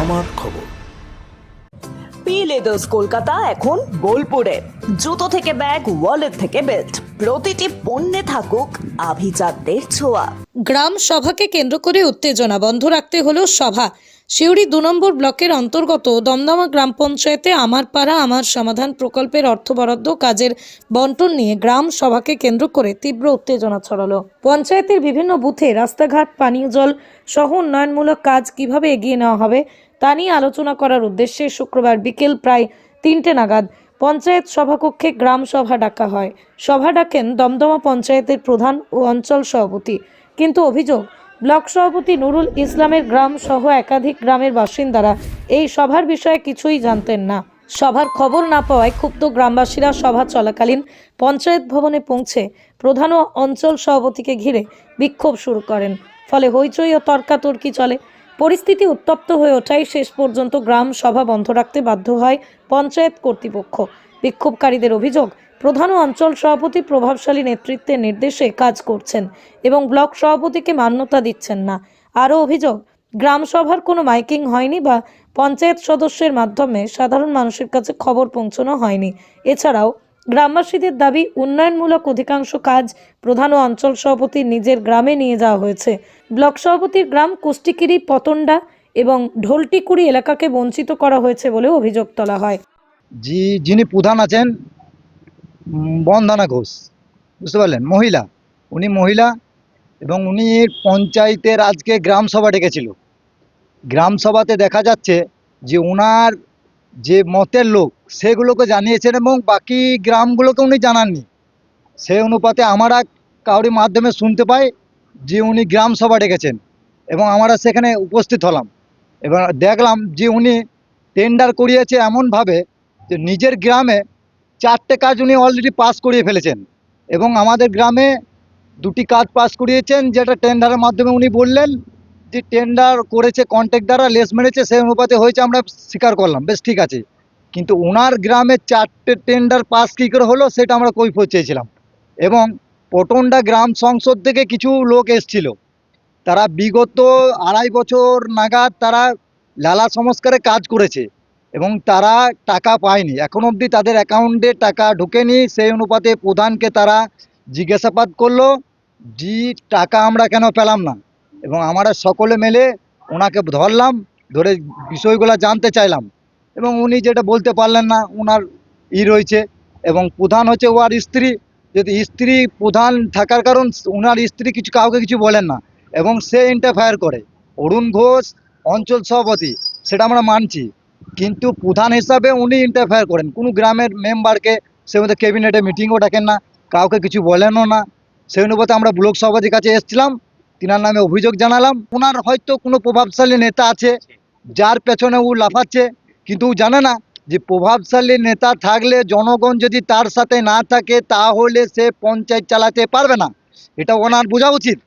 আমার খবর। P leathers Kolkata এখন বোলপুরে। জুতো থেকে ব্যাগ, ওয়ালেট থেকে বেল্ট, প্রতিটি পণ্যে থাকুক আভিজাত্যের ছোঁয়া। গ্রাম সভাকে কেন্দ্র করে উত্তেজনা, বন্ধ রাখতে হলো সভা। সিউড়ি 2 নম্বর ব্লকের অন্তর্গত দমদমা গ্রাম পঞ্চায়েতে আমার পাড়া আমার সমাধান প্রকল্পের অর্থ বরাদ্দ কাজের বন্টন নিয়ে গ্রাম সভাকে কেন্দ্র করে তীব্র উত্তেজনা ছড়ালো। পঞ্চায়েতের বিভিন্ন বুথে রাস্তাঘাট, পানীয় জল সহ উন্নয়নমূলক কাজ কিভাবে এগিয়ে নেওয়া হবে তা নিয়ে আলোচনা করার উদ্দেশ্যে শুক্রবার বিকেল প্রায় 3টে নাগাদ পঞ্চায়েত সভাকক্ষে গ্রাম সভা ডাকা হয়। সভা ডাকেন দমদমা পঞ্চায়েতের প্রধান ও অঞ্চল সভাপতি, কিন্তু অভিযোগ ব্লক সভাপতি নুরুল ইসলামের গ্রাম সহ একাধিক গ্রামের বাসিন্দারা এই সভার বিষয়ে কিছুই জানতেন না। সভার খবর না পাওয়ায় ক্ষুব্ধ গ্রামবাসীরা সভা চলাকালীন পঞ্চায়েত ভবনে পৌঁছে প্রধান ও অঞ্চল সভাপতিকে ঘিরে বিক্ষোভ শুরু করেন। ফলে হইচই ও তর্কাতর্কি চলে। পরিস্থিতি উত্তপ্ত হয়ে ওঠায় শেষ পর্যন্ত গ্রাম সভা বন্ধ রাখতে বাধ্য হয় পঞ্চায়েত কর্তৃপক্ষ। বিক্ষোভকারীদের অভিযোগ, প্রধান ও অঞ্চল সভাপতি প্রভাবশালী নেতৃত্বের নির্দেশে কাজ করছেন এবং ব্লক সভাপতিকে মান্যতা দিচ্ছেন না। আরও অভিযোগ, গ্রাম সভার কোনো মাইকিং হয়নি বা পঞ্চায়েত সদস্যের মাধ্যমে সাধারণ মানুষের কাছে খবর পৌঁছানো হয়নি। এছাড়াও গ্রামবাসীদের দাবি, উন্নয়নমূলক অধিকাংশ কাজ প্রধান ও অঞ্চল সভাপতির নিজের গ্রামে নিয়ে যাওয়া হয়েছে। ব্লক সভাপতির গ্রাম কুষ্টিকিরি, পতন্ডা এবং ঢোলটিকুড়ি এলাকাকে বঞ্চিত করা হয়েছে বলেও অভিযোগ তোলা হয়। যিনি প্রধান আছেন বন্দনা ঘোষ, বুঝতে পারলেন, মহিলা, উনি মহিলা এবং উনি পঞ্চায়েতের আজকে গ্রাম সভা ডেকেছিল। গ্রাম সভাতে দেখা যাচ্ছে যে ওনার যে মতের লোক সেগুলোকে জানিয়েছেন এবং বাকি গ্রামগুলোকে উনি জানাননি। সেই অনুপাতে আমরা কাউরি মাধ্যমে শুনতে পাই যে উনি গ্রাম সভা ডেকেছেন এবং আমরা সেখানে উপস্থিত হলাম। এবার দেখলাম যে উনি টেন্ডার করিয়েছে এমনভাবে যে নিজের গ্রামে 4টে কাজ উনি অলরেডি পাস করিয়ে ফেলেছেন এবং আমাদের গ্রামে 2টি কাজ পাস করিয়েছেন, যেটা টেন্ডারের মাধ্যমে উনি বললেন যে টেন্ডার করেছে কন্ট্রাক্টররা, লেস মেরেছে, সেই অনুপাতে হয়েছে, আমরা স্বীকার করলাম, বেশ ঠিক আছে। কিন্তু ওনার গ্রামে 4টে টেন্ডার পাস কী করে হলো সেটা আমরা কৈফিয়ত চেয়েছিলাম। এবং পটন্ডা গ্রাম সংসদ থেকে কিছু লোক এসছিল, তারা বিগত 2.5 বছর নাগাদ তারা লালা সংস্কারে কাজ করেছে এবং তারা টাকা পায়নি, এখন অবধি তাদের অ্যাকাউন্টে টাকা ঢোকেনি। সেই অনুপাতে প্রধানকে তারা জিজ্ঞাসাবাদ করলো যে টাকা আমরা কেন পেলাম না, এবং আমরা সকলে মিলে ওনাকে ধরলাম, ধরে বিষয়গুলো জানতে চাইলাম এবং উনি যেটা বলতে পারলেন না, ওনার রয়েছে। এবং প্রধান হচ্ছে ওর স্ত্রী, যদি স্ত্রী প্রধান থাকার কারণ ওনার স্ত্রী কাউকে কিছু বলেন না এবং সে ইন্টারফেয়ার করে। অরুণ ঘোষ অঞ্চল সভাপতি, সেটা আমরা মানছি, কিন্তু প্রধান হিসাবে উনি ইন্টারফেয়ার করেন। কোনো গ্রামের মেম্বারকে সে মধ্যে ক্যাবিনেটে মিটিংও ডাকেন না, কাউকে কিছু বলেনও না। সেই অনুপাতে আমরা ব্লক সভাপতির কাছে এসেছিলাম, তিনার নামে অভিযোগ জানালাম। ওনার হয়তো কোনো প্রভাবশালী নেতা আছে যার পেছনে ও লাফাচ্ছে, কিন্তু ও জানে না যে প্রভাবশালী নেতা থাকলে জনগণ যদি তার সাথে না থাকে তাহলে সে পঞ্চায়েত চালাতে পারবে না, এটা ওনার বোঝা উচিত।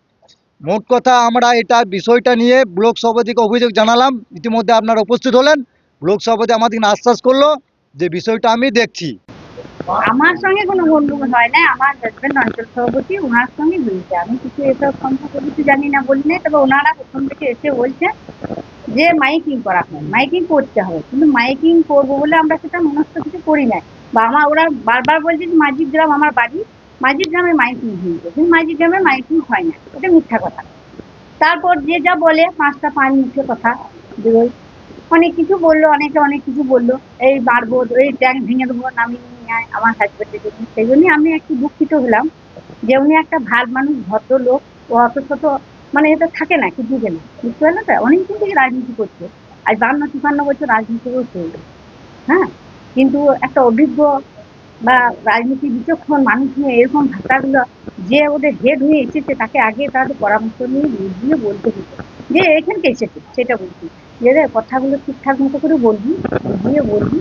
মোট কথা, আমরা এটা বিষয়টা নিয়ে ব্লক সভাপতিকে অভিযোগ জানালাম। ইতিমধ্যে আপনারা উপস্থিত হলেন। ব্লক সভাপতি আমাদেরকে আশ্বাস করলো যে বিষয়টা আমি দেখছি। আমার সঙ্গে কোনো গন্ডগোল হয় না, আমার হাজবেন্ড অঞ্চল সভাপতি, ওনার সঙ্গে হয়েছে। আমি কিছু এসব সম্পর্কে কিছু জানি না বলি না, তবে ওনারা প্রথম থেকে এসে বলছে যে মাইকিং করা হয়, মাইকিং করতে হবে, কিন্তু মাইকিং করবো বলে আমরা সেটা মনস্থ কিছু করি নাই। বা ওরা বারবার বলছে যে মাঝির গ্রাম আমার বাড়ি, মাঝির গ্রামে মাইকিং হয়েছে, কিন্তু মাঝির গ্রামে মাইকিং হয় না, এটা মিথ্যা কথা। তারপর যে যা বলে 5টা 5 মুখে কথা বেরোয়, অনেক কিছু বললো, অনেকে অনেক কিছু বললো, এই মারবো, এই ট্যাঙ্ক ভেঙে দেবো, নামিয়ে নিয়ে আয় আমার হাজবেন্ডের জন্য। সেই জন্যই আমি একটু দুঃখিত হলাম যে উনি একটা ভাল মানুষ, ভদ্র লোক, ও অত শত মানে এটা থাকে না, কি বুঝে না, বুঝতে পারলো তো। অনেকদিন থেকে রাজনীতি করছে, আজ 52-53 বছর রাজনীতিও চলবে, হ্যাঁ, কিন্তু একটা অভিজ্ঞ বা রাজনীতি বিচক্ষণ মানুষ নিয়ে এরকম ভাষাগুলো, যে ওদের হেড হয়ে এসেছে তাকে আগে তাদের পরামর্শ নিয়ে বুঝিয়ে বলতে হতো যে এখানকে এসেছে, সেটা বলছি যে কথাগুলো ঠিকঠাক মতো করে বলবি, বুঝিয়ে বলবি।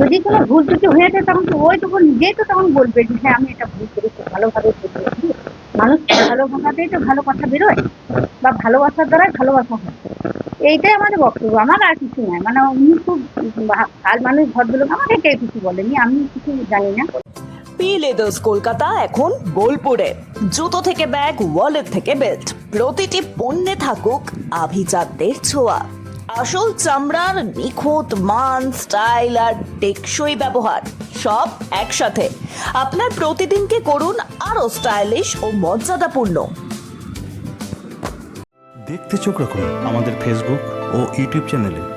যদি কোনো ভুল ত্রুটি হয়ে থাকে তখন তো ওই তখন নিজেই তো তখন বলবে যে হ্যাঁ আমি এটা ভুল করেছি, ভালোভাবে বলবি। মানুষ ভালো ভাষাতেই তো ভালো কথা বেরোয়, বা ভালোবাসার দ্বারাই ভালোবাসা হয়। এইটাই আমাদের বক্তব্য, আমার আর কিছু নয়। মানে উনি খুব ভাল মানুষ, ভদ্রলোক, আমাকে কে কিছু বলেনি, আমি কিছু জানি না। পি লেদার্স কলকাতা এখন বোলপুরে। জুতো থেকে ব্যাগ, ওয়ালেট থেকে বেল্ট, প্রতিটি পণ্যে থাকুক আভিজাত্যের ছোঁয়া। আসল চামড়ার নিখুঁত মান, স্টাইল আর টেকসই ব্যবহার সব একসাথে আপনার প্রতিদিনকে করুন আরো স্টাইলিশ ও মর্যাদাপূর্ণ। দেখতে চোখ রাখুন আমাদের ফেসবুক ও ইউটিউব চ্যানেলে।